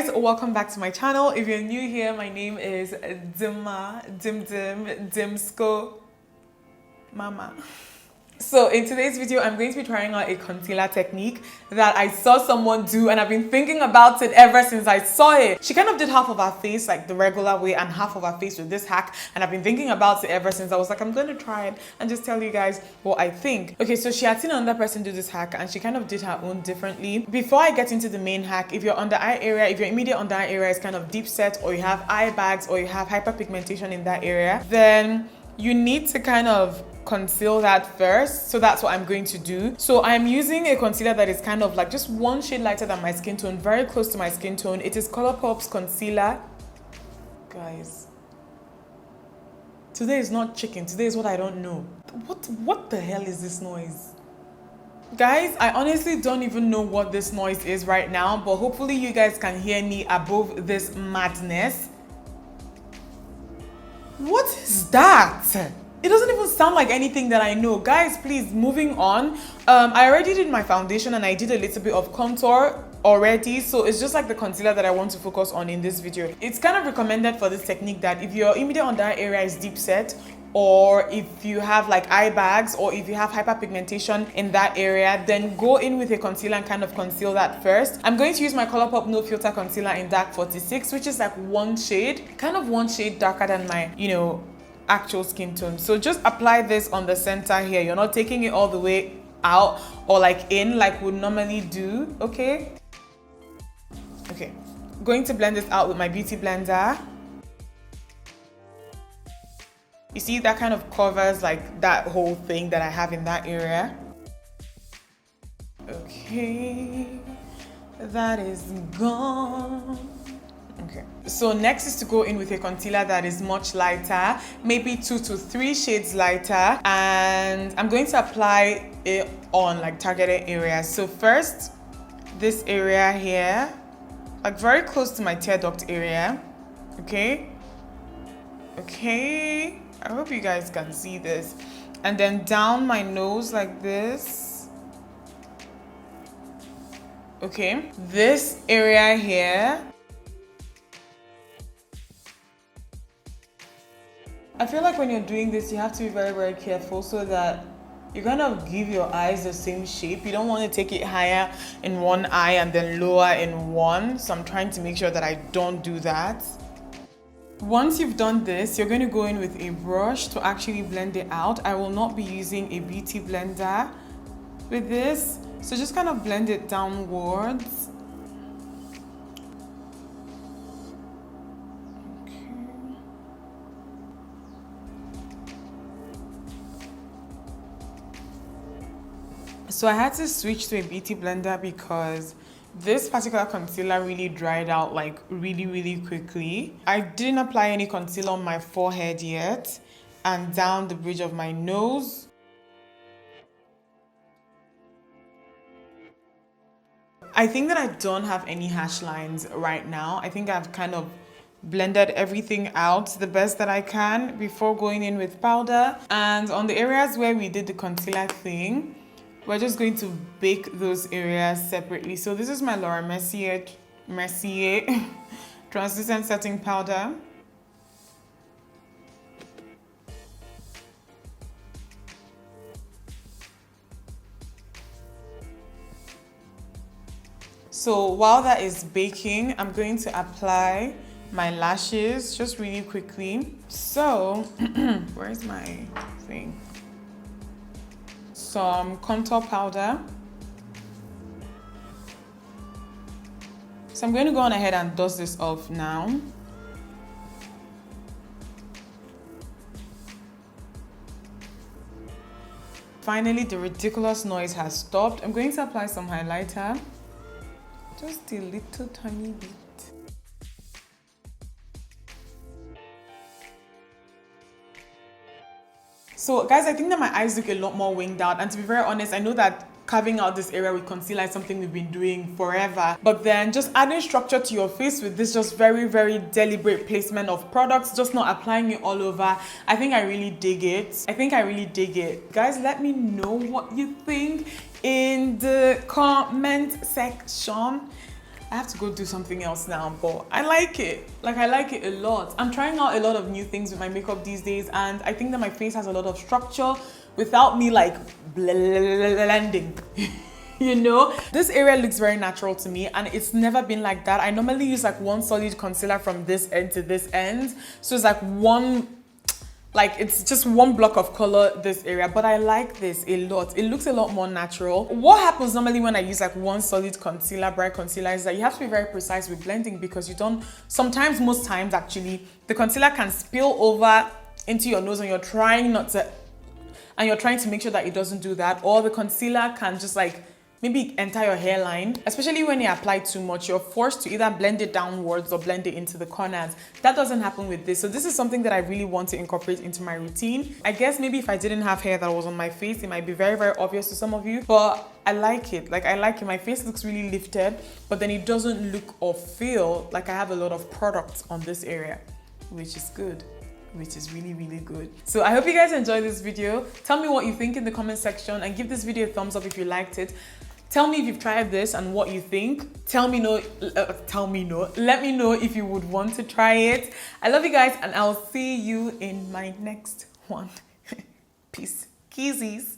guys, welcome back to my channel. If you're new here, my name is Dimma, Dimsko Mama. So in today's video, I'm going to be trying out a concealer technique that I saw someone do, and I've been thinking about it ever since I saw it. She kind of did half of her face like the regular way and half of her face with this hack, and I've been thinking about it ever since. I was like, I'm going to try it and just tell you guys what I think. Okay, so she had seen another person do this hack and she kind of did her own differently. Before I get into the main hack, if your under eye area, if your immediate under eye area is kind of deep set, or you have eye bags, or you have hyperpigmentation in that area, then you need to kind of conceal that first. So that's what I'm going to do. So I'm using a concealer that is kind of like just one shade lighter than my skin tone, very close to my skin tone. It is Colourpop's concealer. Guys, today is not chicken, today is what I don't know. What the hell is this noise? Guys, I honestly don't even know what this noise is right now, but hopefully you guys can hear me above this madness. What is that? It doesn't even sound like anything that I know. Guys, please, moving on. I already did my foundation and I did a little bit of contour already, so it's just like the concealer that I want to focus on in this video. It's kind of recommended for this technique that if your immediate under eye area is deep set, or if you have like eye bags, or if you have hyperpigmentation in that area, then go in with a concealer and kind of conceal that first. I'm going to use my Colourpop No Filter Concealer in Dark 46, which is like one shade darker than my, actual skin tone. So just apply this on the center here. You're not taking it all the way out or like in like we normally do, okay? Okay, going to blend this out with my beauty blender. You see, that kind of covers like that whole thing that I have in that area. Okay, that is gone. Okay, so next is to go in with a concealer that is much lighter, maybe 2 to 3 shades lighter, and I'm going to apply it on like targeted areas. So first, this area here, like very close to my tear duct area. Okay, I hope you guys can see this. And then down my nose like this. Okay, this area here. I feel like when you're doing this, you have to be very, very careful so that you kind of give your eyes the same shape. You don't want to take it higher in one eye and then lower in one. So I'm trying to make sure that I don't do that. Once you've done this, you're going to go in with a brush to actually blend it out. I will not be using a beauty blender with this. So just kind of blend it downwards. So I had to switch to a beauty blender because this particular concealer really dried out like really quickly. I didn't apply any concealer on my forehead yet and down the bridge of my nose. I think that I don't have any hash lines right now. I think I've kind of blended everything out the best that I can before going in with powder. And on the areas where we did the concealer thing, we're just going to bake those areas separately. So this is my Laura Mercier translucent setting powder. So while that is baking, I'm going to apply my lashes just really quickly. So where's my thing? Some contour powder. So I'm going to go on ahead and dust this off now. Finally, the ridiculous noise has stopped. I'm going to apply some highlighter. Just a little tiny bit. So guys, I think that my eyes look a lot more winged out, and to be very honest, I know that carving out this area with concealer is something we've been doing forever, but then just adding structure to your face with this just very deliberate placement of products, just not applying it all over, I think I really dig it. Guys, let me know what you think in the comment section. I have to go do something else now, but I like it. Like, I like it a lot. I'm trying out a lot of new things with my makeup these days, and I think that my face has a lot of structure without me like blending. You know, this area looks very natural to me, and it's never been like that. I normally use like one solid concealer from this end to this end, so it's like it's just one block of color this area, but I like this a lot. It looks a lot more natural. What happens normally when I use like one solid concealer, bright concealer, is that you have to be very precise with blending, because you don't, sometimes, most times actually, the concealer can spill over into your nose, and you're trying to make sure that it doesn't do that, or the concealer can just like maybe enter your hairline. Especially when you apply too much, you're forced to either blend it downwards or blend it into the corners. That doesn't happen with this. So this is something that I really want to incorporate into my routine. I guess maybe if I didn't have hair that was on my face, it might be very, very obvious to some of you, but I like it. Like, I like it. My face looks really lifted, but then it doesn't look or feel like I have a lot of product on this area, which is good. Which is really, really good. So I hope you guys enjoyed this video. Tell me what you think in the comment section, and give this video a thumbs up if you liked it. Tell me if you've tried this and what you think. Let me know if you would want to try it. I love you guys, and I'll see you in my next one. Peace. Keezies.